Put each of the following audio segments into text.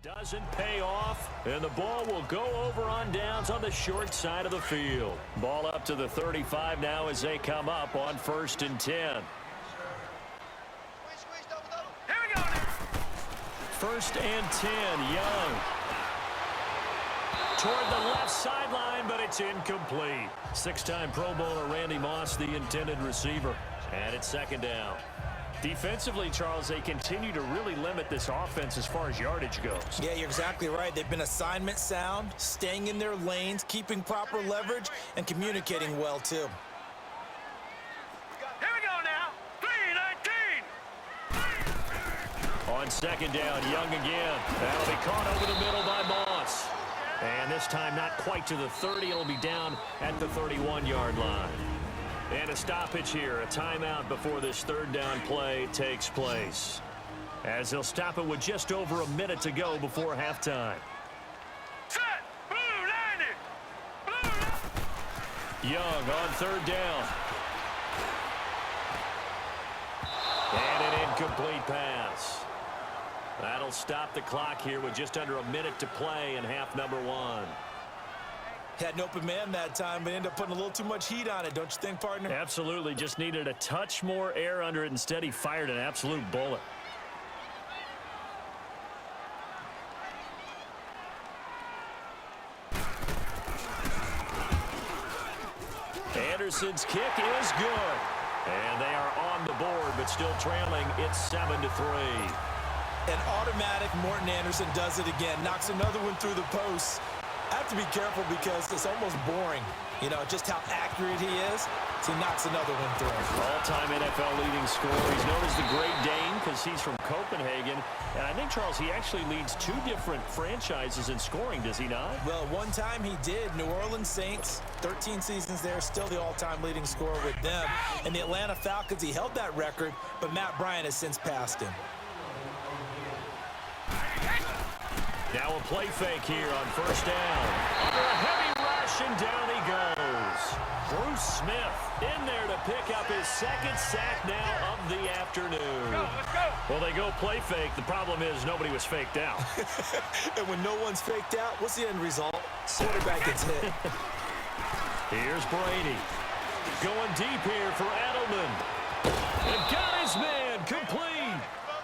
Doesn't pay off, and the ball will go over on downs on the short side of the field. Ball up to the 35 now as they come up on 1st and 10. Here we go. 1st and 10, Young. Toward the left sideline, but it's incomplete. 6-time Pro Bowler Randy Moss, the intended receiver. And it's 2nd down. Defensively, Charles, they continue to really limit this offense as far as yardage goes. Yeah, you're exactly right. They've been assignment sound, staying in their lanes, keeping proper leverage, and communicating well, too. Here we go now. 3-19. On 2nd down, Young again. That'll be caught over the middle by Moss. And this time not quite to the 30. It'll be down at the 31-yard line. And a stoppage here, a timeout before this 3rd down play takes place. As they'll stop it with just over a minute to go before halftime. Set. Blue 90. Blue. Young on 3rd down. And an incomplete pass. That'll stop the clock here with just under a minute to play in half number 1. Had an open man that time, but ended up putting a little too much heat on it, don't you think, partner? Absolutely. Just needed a touch more air under it. Instead, he fired an absolute bullet. Anderson's kick is good. And they are on the board, but still trailing. It's 7-3. An automatic Morton Anderson does it again. Knocks another one through the post. I have to be careful because it's almost boring, you know, just how accurate he is. So he knocks another one through. All-time NFL leading scorer. He's known as the Great Dane because he's from Copenhagen. And I think, Charles, he actually leads 2 different franchises in scoring, does he not? Well, one time he did. New Orleans Saints, 13 seasons there, still the all-time leading scorer with them. And the Atlanta Falcons, he held that record, but Matt Bryant has since passed him. Now a play fake here on 1st down. Under a heavy rush, and down he goes. Bruce Smith in there to pick up his 2nd sack now of the afternoon. Let's go. Well, they go play fake. The problem is nobody was faked out. And when no one's faked out, what's the end result? Quarterback gets hit. Here's Brady. Going deep here for Edelman. And got his man complete.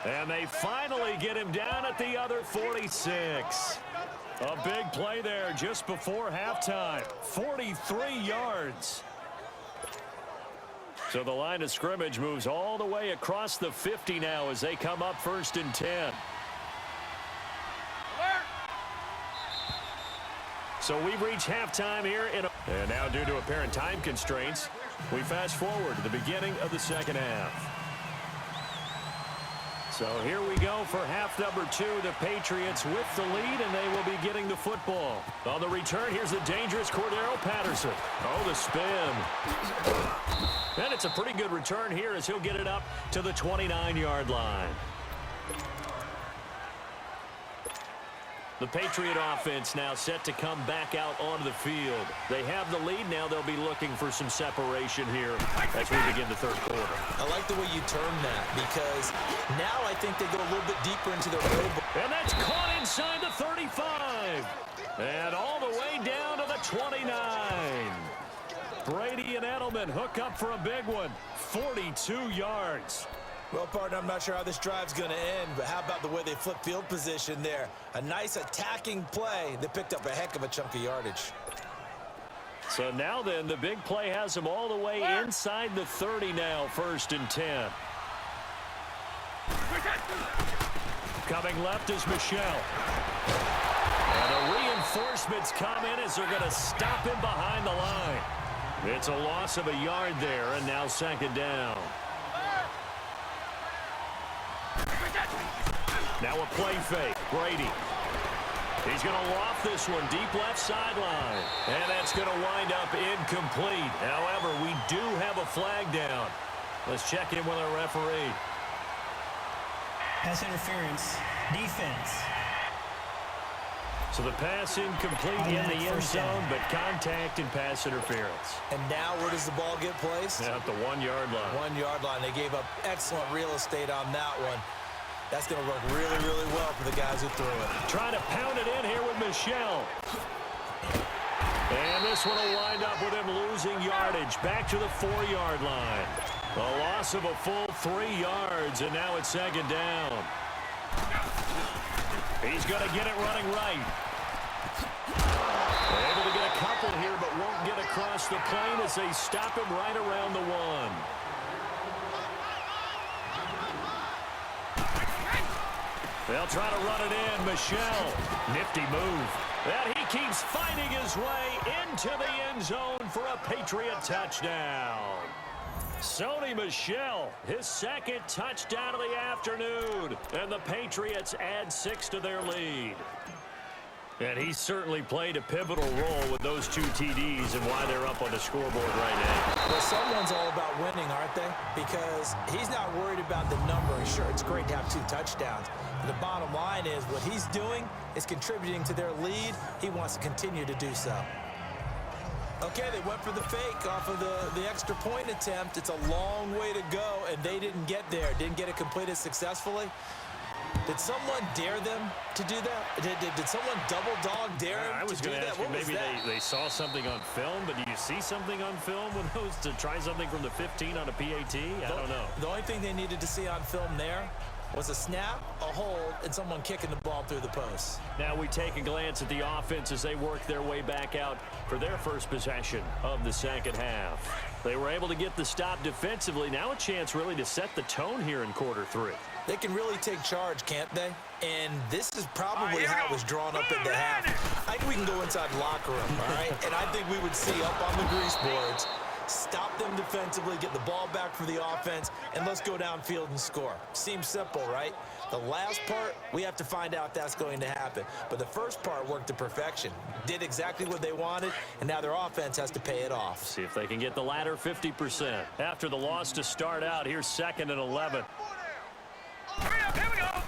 And they finally get him down at the other 46. A big play there just before halftime. 43 yards. So the line of scrimmage moves all the way across the 50 now as they come up 1st and 10. Alert. So we've reached halftime here. And now due to apparent time constraints, we fast forward to the beginning of the 2nd half. So here we go for half number 2. The Patriots with the lead, and they will be getting the football. On the return, here's the dangerous Cordero Patterson. Oh, the spin. And it's a pretty good return here as he'll get it up to the 29-yard line. The Patriot offense now set to come back out onto the field. They have the lead now. They'll be looking for some separation here as we begin the 3rd quarter. I like the way you term that because now I think they go a little bit deeper into their road. And that's caught inside the 35. And all the way down to the 29. Brady and Edelman hook up for a big one. 42 yards. Well, partner, I'm not sure how this drive's going to end, but how about the way they flip field position there? A nice attacking play that picked up a heck of a chunk of yardage. So now then, the big play has them all the way inside the 30 now, 1st and 10. Coming left is Michelle. And the reinforcements come in as they're going to stop him behind the line. It's a loss of a yard there, and now 2nd down. Now a play fake. Brady. He's going to loft this one deep left sideline. And that's going to wind up incomplete. However, we do have a flag down. Let's check in with our referee. Pass interference. Defense. So the pass incomplete in the end zone, but contact and pass interference. And now where does the ball get placed? At the 1-yard line. 1-yard line. They gave up excellent real estate on that one. That's going to work really, really well for the guys who throw it. Trying to pound it in here with Michel. And this one will wind up with him losing yardage back to the 4-yard line. A loss of a full 3 yards, and now it's second down. He's going to get it running right. Able to get a couple here, but won't get across the plane as they stop him right around the 1. They'll try to run it in. Michel, nifty move. And he keeps fighting his way into the end zone for a Patriot touchdown. Sony Michel, his second touchdown of the afternoon. And the Patriots add 6 to their lead. And he certainly played a pivotal role with those 2 TDs and why they're up on the scoreboard right now. Well, someone's all about winning, aren't they? Because he's not worried about the number. Sure, it's great to have 2 touchdowns. But the bottom line is what he's doing is contributing to their lead. He wants to continue to do so. Okay, they went for the fake off of the extra point attempt. It's a long way to go, and they didn't get there. Didn't get it completed successfully. Did someone dare them to do that? Did someone double dog dare them I was to do going to that? ask you, maybe they saw something on film, but do you see something on film with those to try something from the 15 on a PAT? I don't know. The only thing they needed to see on film there was a snap, a hold, and someone kicking the ball through the post. Now we take a glance at the offense as they work their way back out for their first possession of the second half. They were able to get the stop defensively. Now a chance really to set the tone here in quarter 3. They can really take charge, can't they? And this is probably how it was drawn up at the half. I think we can go inside the locker room, all right? And I think we would see up on the grease boards, stop them defensively, get the ball back for the offense, and let's go downfield and score. Seems simple, right? The last part, we have to find out if that's going to happen. But the first part worked to perfection. Did exactly what they wanted, and now their offense has to pay it off. See if they can get the latter 50%. After the loss to start out, here's 2nd and 11. Here we go.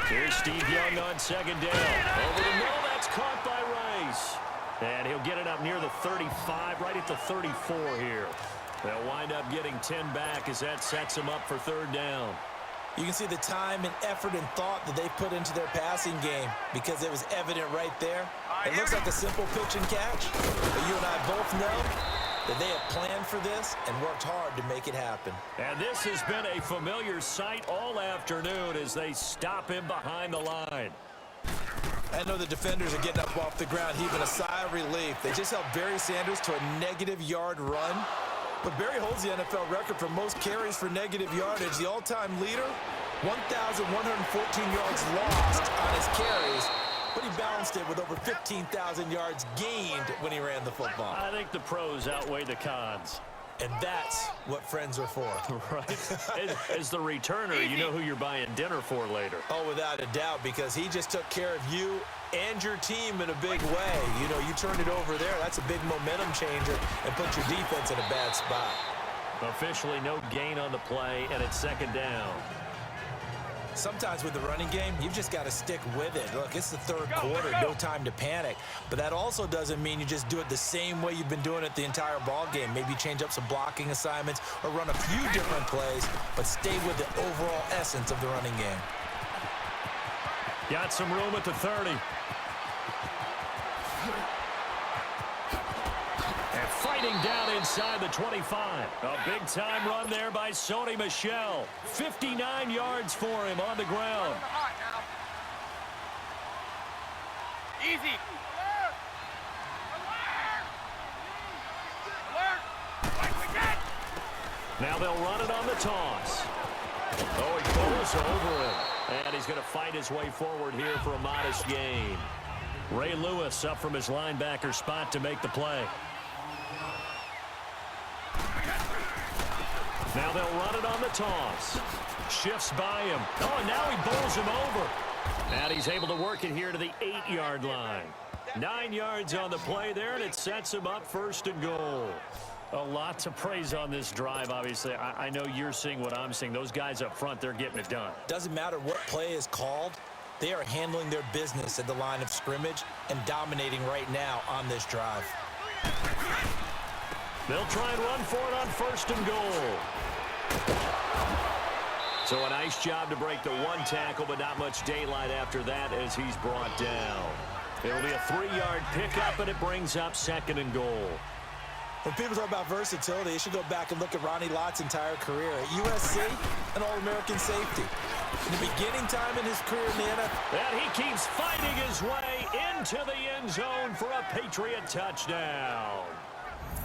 Here's Steve Young on second down. Over the middle, that's caught by Rice. And he'll get it up near the 35, right at the 34 here. They'll wind up getting 10 back as that sets them up for 3rd down. You can see the time and effort and thought that they put into their passing game because it was evident right there. It looks like a simple pitch and catch, but you and I both know that they have planned for this and worked hard to make it happen. And this has been a familiar sight all afternoon as they stop him behind the line. I know the defenders are getting up off the ground, heaving a sigh of relief. They just held Barry Sanders to a -yard run. But Barry holds the NFL record for most carries for negative yardage. The all-time leader, 1,114 yards lost on his carries. But he balanced it with over 15,000 yards gained when he ran the football. I think the pros outweigh the cons. And that's what friends are for. Right. As the returner, you know who you're buying dinner for later. Oh, without a doubt, because he just took care of you and your team in a big way. You know, you turned it over there. That's a big momentum changer and put your defense in a bad spot. Officially no gain on the play, and it's 2nd down. Sometimes with the running game, you've just got to stick with it. Look, it's the 3rd quarter, no time to panic. But that also doesn't mean you just do it the same way you've been doing it the entire ball game. Maybe change up some blocking assignments or run a few different plays, but stay with the overall essence of the running game. Got some room at the 30. And fighting down inside the 25. A big-time run there by Sony Michel. 59 yards for him on the ground. Easy. Now they'll run it on the toss. Oh, he goes over him. And he's going to fight his way forward here for a modest gain. Ray Lewis up from his linebacker spot to make the play. Now they'll run it on the toss. Shifts by him. Oh, and now he bowls him over. And he's able to work it here to the 8-yard line. 9 yards on the play there, and it sets him up 1st and goal. A lot to praise on this drive, obviously. I know you're seeing what I'm seeing. Those guys up front, they're getting it done. Doesn't matter what play is called. They are handling their business at the line of scrimmage and dominating right now on this drive. They'll try and run for it on 1st and goal. So a nice job to break the one tackle, but not much daylight after that as he's brought down. It'll be a 3-yard pickup, and it brings up 2nd and goal. When people talk about versatility, they should go back and look at Ronnie Lott's entire career. At USC, an All-American safety. In the beginning time in his career in the NFL. And he keeps fighting his way into the end zone for a Patriot touchdown.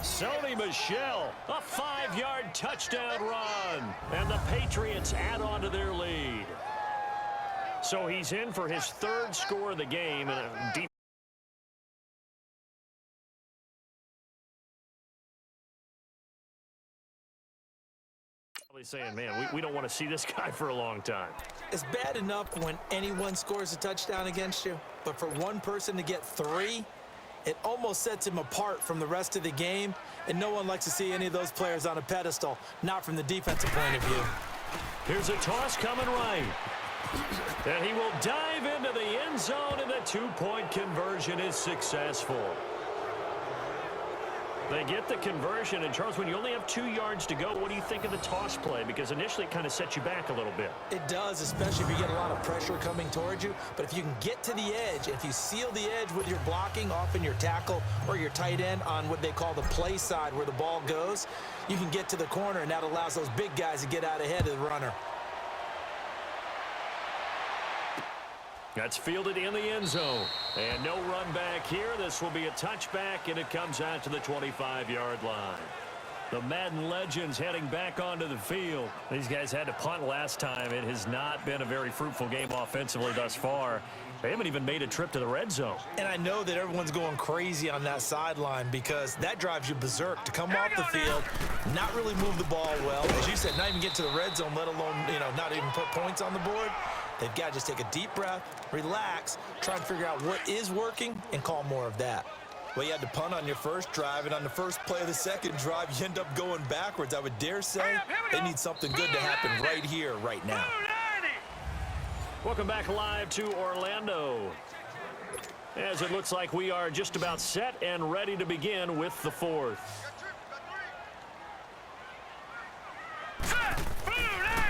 Sony Michel, a 5-yard touchdown run. And the Patriots add on to their lead. So he's in for his 3rd score of the game. And a deep saying, man, we don't want to see this guy for a long time. It's bad enough when anyone scores a touchdown against you, but for one person to get 3, it almost sets him apart from the rest of the game, and no one likes to see any of those players on a pedestal, not from the defensive point of view. Here's a toss coming right. And he will dive into the end zone, and the 2-point conversion is successful. They get the conversion, and Charles, when you only have 2 yards to go, what do you think of the toss play? Because initially it kind of sets you back a little bit. It does, especially if you get a lot of pressure coming towards you. But if you can get to the edge, if you seal the edge with your blocking, often your tackle or your tight end on what they call the play side where the ball goes, you can get to the corner, and that allows those big guys to get out ahead of the runner. That's fielded in the end zone. And no run back here. This will be a touchback, and it comes out to the 25-yard line. The Madden legends heading back onto the field. These guys had to punt last time. It has not been a very fruitful game offensively thus far. They haven't even made a trip to the red zone. And I know that everyone's going crazy on that sideline because that drives you berserk to come off the field, not really move the ball well. As you said, not even get to the red zone, let alone, not even put points on the board. They've got to just take a deep breath, relax, try and figure out what is working, and call more of that. Well, you had to punt on your first drive, and on the first play of the second drive, you end up going backwards. I would dare say they need something good to happen right here, right now. Welcome back live to Orlando. As it looks like we are just about set and ready to begin with the 4th.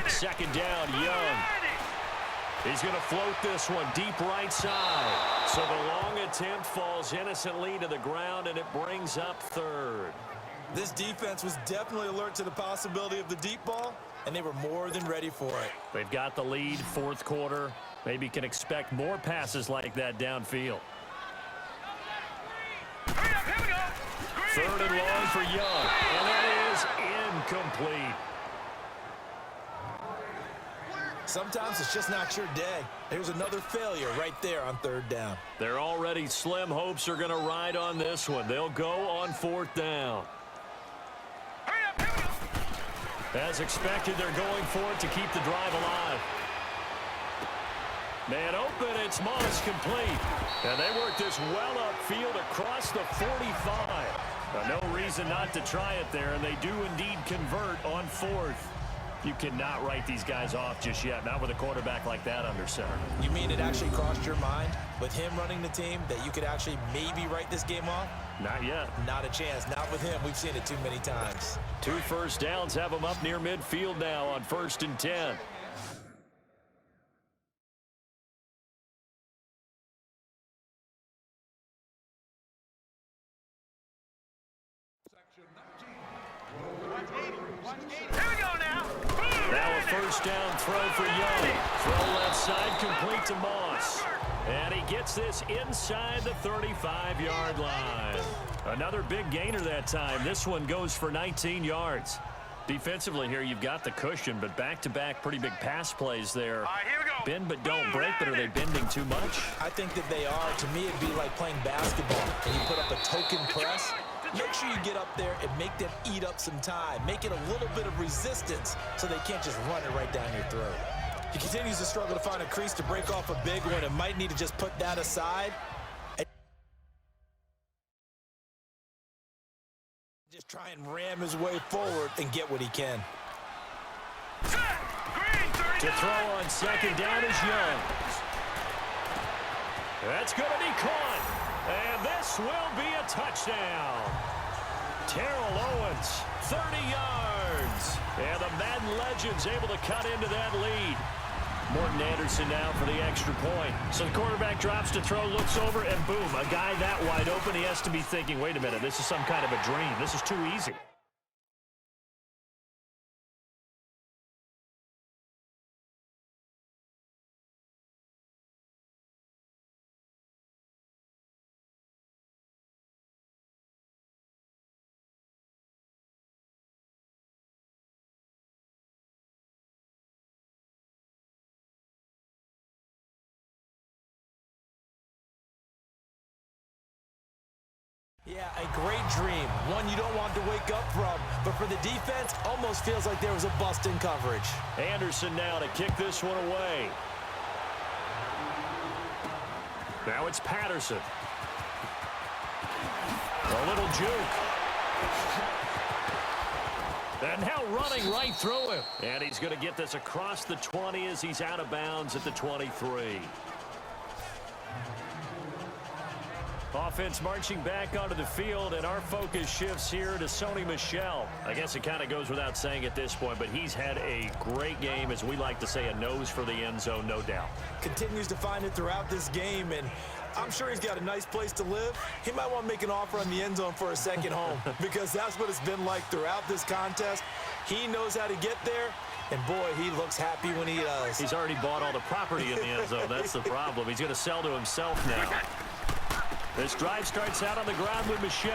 Second down, Young. He's going to float this one deep right side. So the long attempt falls innocently to the ground, and it brings up 3rd. This defense was definitely alert to the possibility of the deep ball, and they were more than ready for it. They've got the lead, 4th quarter. Maybe can expect more passes like that downfield. 3rd and long for Young, and that is incomplete. Sometimes it's just not your day. There's another failure right there on 3rd down. Their already slim hopes are going to ride on this one. They'll go on 4th down. As expected, they're going for it to keep the drive alive. Man open, it's Moss complete. And they work this well upfield across the 45. No reason not to try it there, and they do indeed convert on 4th. You cannot write these guys off just yet, not with a quarterback like that under center. You mean it actually crossed your mind with him running the team that you could actually maybe write this game off? Not yet. Not a chance. Not with him. We've seen it too many times. 2 first downs have them up near midfield now on 1st and 10. Now a first down throw for Young. Throw left side complete to Moss. And he gets this inside the 35-yard line. Another big gainer that time. This one goes for 19 yards. Defensively here, you've got the cushion, but back-to-back pretty big pass plays there. Bend but don't break, but are they bending too much? I think that they are. To me, it'd be like playing basketball, and you put up a token press. Make sure you get up there and make them eat up some time. Make it a little bit of resistance so they can't just run it right down your throat. He continues to struggle to find a crease to break off a big one and might need to just put that aside. Just try and ram his way forward and get what he can. To throw on second down is Young. That's going to be caught. And this will be a touchdown. Terrell Owens, 30 yards. And the Madden legend's able to cut into that lead. Morton Anderson now for the extra point. So the quarterback drops to throw, looks over, and boom, a guy that wide open, he has to be thinking, wait a minute, this is some kind of a dream. This is too easy. Yeah, a great dream. One you don't want to wake up from. But for the defense, almost feels like there was a bust in coverage. Anderson now to kick this one away. Now it's Patterson. A little juke. And now running right through him. And he's going to get this across the 20 as he's out of bounds at the 23. Offense marching back onto the field, and our focus shifts here to Sony Michel. I guess it kind of goes without saying at this point, but he's had a great game, as we like to say, a nose for the end zone, no doubt. Continues to find it throughout this game, and I'm sure he's got a nice place to live. He might want to make an offer on the end zone for a second home because that's what it's been like throughout this contest. He knows how to get there, and boy, he looks happy when he does. He's already bought all the property in the end zone. That's the problem. He's going to sell to himself now. This drive starts out on the ground with Michel.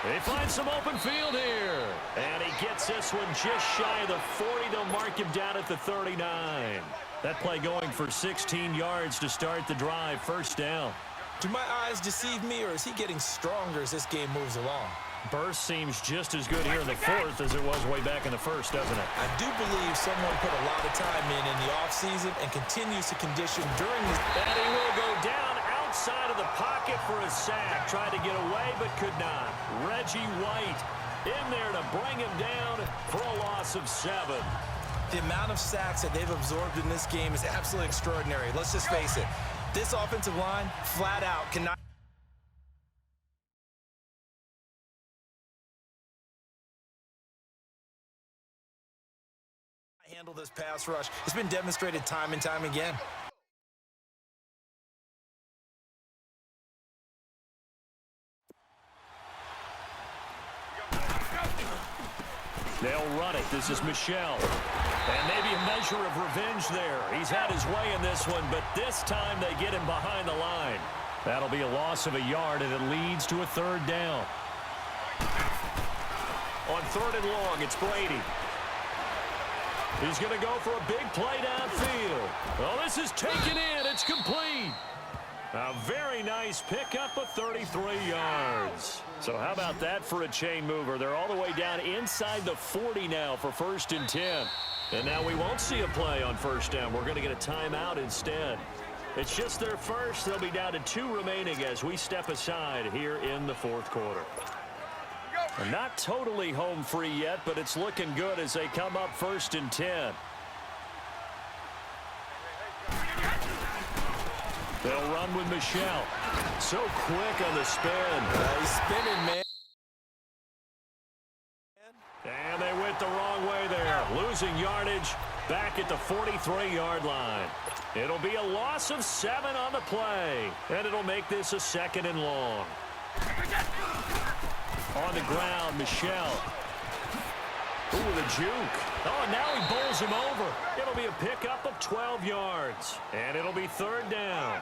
They find some open field here. And he gets this one just shy of the 40. They'll mark him down at the 39. That play going for 16 yards to start the drive. First down. Do my eyes deceive me, or is he getting stronger as this game moves along? Burst seems just as good here in the fourth as it was way back in the first, doesn't it? I do believe someone put a lot of time in the offseason and continues to condition during this. And he will go down outside of the pocket for a sack. Tried to get away, but could not. Reggie White in there to bring him down for a loss of 7. The amount of sacks that they've absorbed in this game is absolutely extraordinary. Let's just face it. This offensive line, flat out, cannot handle this pass rush. It's been demonstrated time and time again. They'll run it. This is Michel. And maybe a measure of revenge there. He's had his way in this one, but this time they get him behind the line. That'll be a loss of a yard, and it leads to a third down. On third and long, it's Brady. He's going to go for a big play downfield. Well, this is taken in. It's complete. A very nice pickup of 33 yards. So how about that for a chain mover? They're all the way down inside the 40 now for 1st and 10. And now we won't see a play on first down. We're going to get a timeout instead. It's just their first. They'll be down to 2 remaining as we step aside here in the fourth quarter. Not totally home free yet, but it's looking good as they come up 1st and 10. They'll run with Michel. So quick on the spin. He's spinning, man. And they went the wrong way there. Losing yardage back at the 43-yard line. It'll be a loss of 7 on the play. And it'll make this a 2nd and long. On the ground, Michel. Ooh, the juke. Oh, now he bowls him over. It'll be a pickup of 12 yards. And it'll be 3rd down.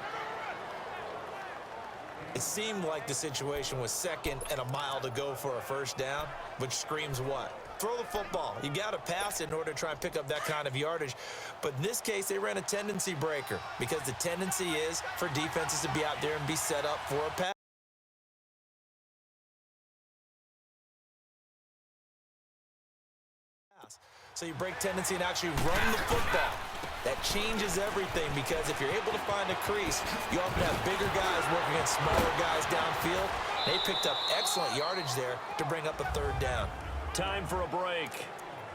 It seemed like the situation was 2nd and a mile to go for a first down, which screams what? Throw the football. You got to pass it in order to try and pick up that kind of yardage. But in this case, they ran a tendency breaker because the tendency is for defenses to be out there and be set up for a pass. So you break tendency and actually run the football. That changes everything because if you're able to find a crease, you often have bigger guys working against smaller guys downfield. They picked up excellent yardage there to bring up a 3rd down. Time for a break.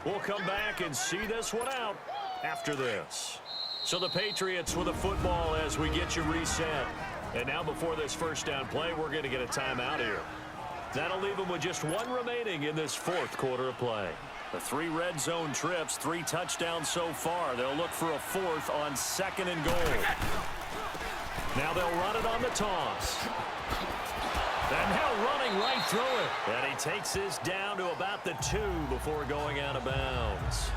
We'll come back and see this one out after this. So the Patriots with a football as we get you reset. And now before this first down play, we're going to get a timeout here. That'll leave them with just one remaining in this fourth quarter of play. The 3 red zone trips, 3 touchdowns so far. They'll look for a fourth on 2nd and goal. Now they'll run it on the toss. And now running right through it. And he takes this down to about the 2 before going out of bounds.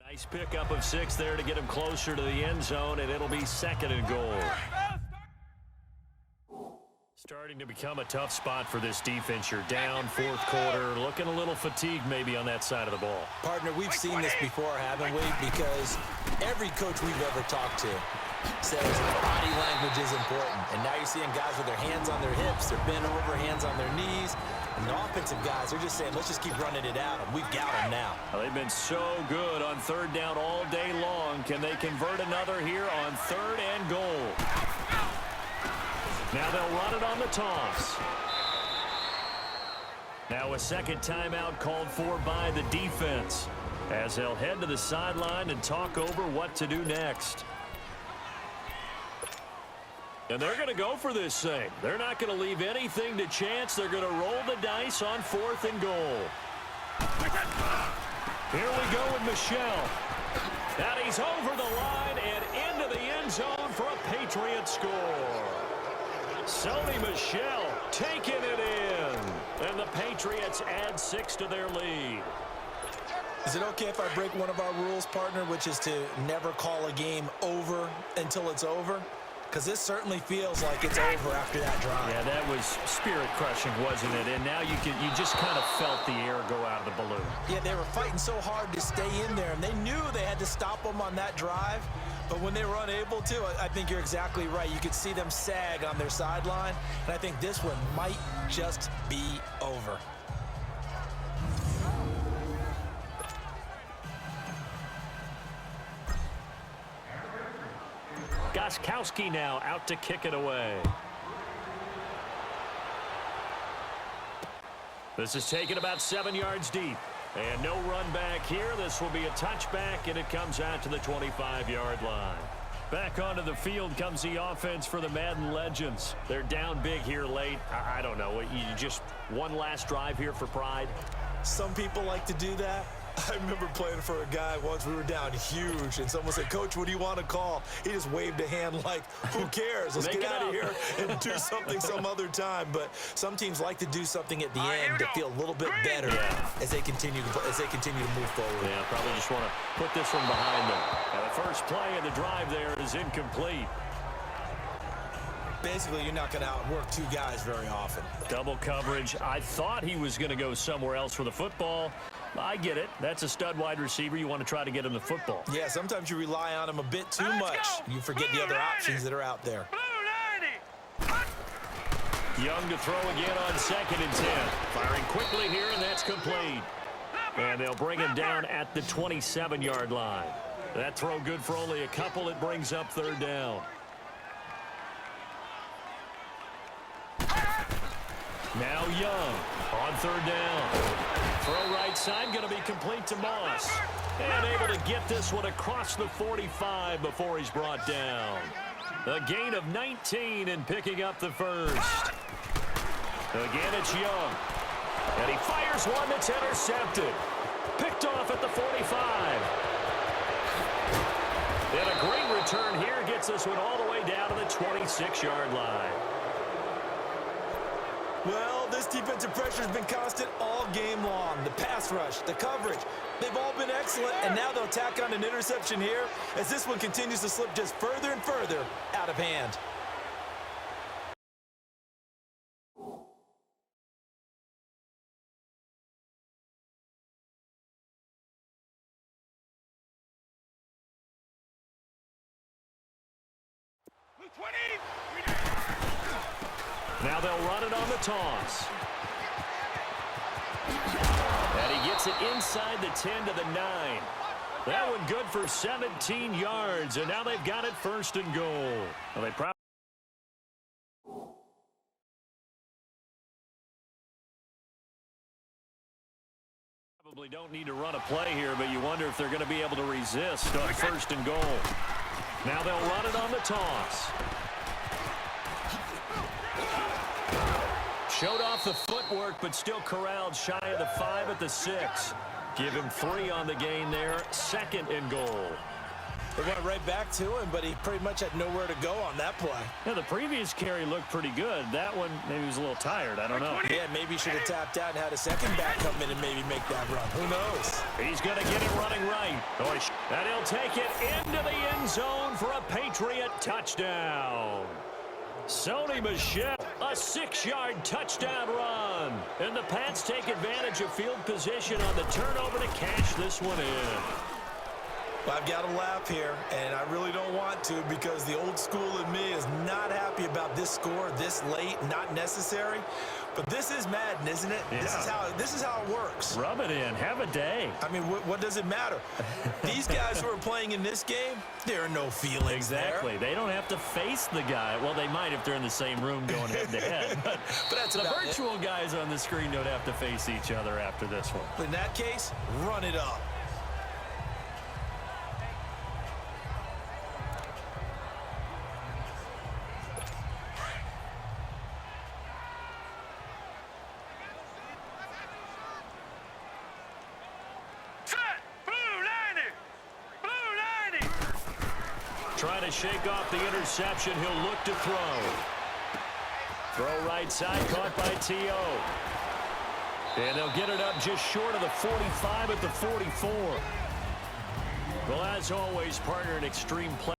Nice pickup of 6 there to get him closer to the end zone, and it'll be 2nd and goal. Starting to become a tough spot for this defense. You're down fourth quarter, looking a little fatigued maybe on that side of the ball. Partner, we've seen this before, haven't we? Because every coach we've ever talked to says body language is important. And now you're seeing guys with their hands on their hips, they're bent over, hands on their knees. And the offensive guys, they're just saying, let's just keep running it out. And we've got them now. Well, they've been so good on 3rd down all day long. Can they convert another here on 3rd and goal? Now they'll run it on the toss. Now a second timeout called for by the defense as they'll head to the sideline and talk over what to do next. And they're going to go for this thing. They're not going to leave anything to chance. They're going to roll the dice on 4th and goal. Here we go with Michelle. And he's over the line and into the end zone for a Patriot score. Sony Michel taking it in. And the Patriots add 6 to their lead. Is it okay if I break one of our rules, partner, which is to never call a game over until it's over? Because this certainly feels like it's over after that drive. Yeah, that was spirit-crushing, wasn't it? And now you just kind of felt the air go out of the balloon. Yeah, they were fighting so hard to stay in there, and they knew they had to stop them on that drive. But when they were unable to, I think you're exactly right. You could see them sag on their sideline, and I think this one might just be over. Gostkowski now out to kick it away. This is taken about 7 yards deep. And no run back here. This will be a touchback, and it comes out to the 25-yard line. Back onto the field comes the offense for the Madden Legends. They're down big here late. I don't know. You just one last drive here for pride? Some people like to do that. I remember playing for a guy once. We were down huge, and someone said, "Coach, what do you want to call?" He just waved a hand like, who cares? Let's get out of here and do something some other time. But some teams like to do something at the end to feel a little bit better as they continue to move forward. Yeah, probably just want to put this one behind them. And the first play of the drive there is incomplete. Basically, you're not going to outwork 2 guys very often. Double coverage. I thought he was going to go somewhere else for the football. I get it. That's a stud wide receiver. You want to try to get him the football. Yeah, sometimes you rely on him a bit too much. You forget the other options that are out there. Young to throw again on 2nd and 10. Firing quickly here, and that's complete. And they'll bring him down at the 27-yard line. That throw good for only a couple. It brings up 3rd down. Now Young on 3rd down. Throw right side, going to be complete to Moss. And able to get this one across the 45 before he's brought down. A gain of 19 and picking up the first. Again, it's Young. And he fires one that's intercepted. Picked off at the 45. And a great return here gets this one all the way down to the 26-yard line. Well, this defensive pressure has been constant all game long. The pass rush, the coverage, they've all been excellent, and now they'll tack on an interception here as this one continues to slip just further and further out of hand. Now they'll run it on the toss. And he gets it inside the 10 to the 9. That one good for 17 yards, and now they've got it 1st and goal. Well, they probably Probably don't need to run a play here, but you wonder if they're going to be able to resist on 1st and goal. Now they'll run it on the toss. Showed off the footwork, but still corralled shy of the 5 at the 6. Give him 3 on the gain there. 2nd and goal. They went right back to him, but he pretty much had nowhere to go on that play. Yeah, the previous carry looked pretty good. That one, maybe he was a little tired. I don't know. Yeah, maybe he should have tapped out and had a second back come in and maybe make that run. Who knows? He's going to get it running right. And he'll take it into the end zone for a Patriot touchdown. Sony Michel, a 6-yard touchdown run. And the Pats take advantage of field position on the turnover to cash this one in. Well, I've got to laugh here, and I really don't want to because the old school in me is not happy about this score this late, not necessary. But this is Madden, isn't it? Yeah. This is how it works. Rub it in. Have a day. I mean, what does it matter? These guys who are playing in this game, there are no feelings Exactly. there. They don't have to face the guy. Well, they might if they're in the same room going head-to-head. But that's the about virtual guys on the screen don't have to face each other after this one. In that case, run it up. Trying to shake off the interception. He'll look to throw. Throw right side, caught by T.O. And they'll get it up just short of the 45 at the 44. Well, as always, partner, an extreme play.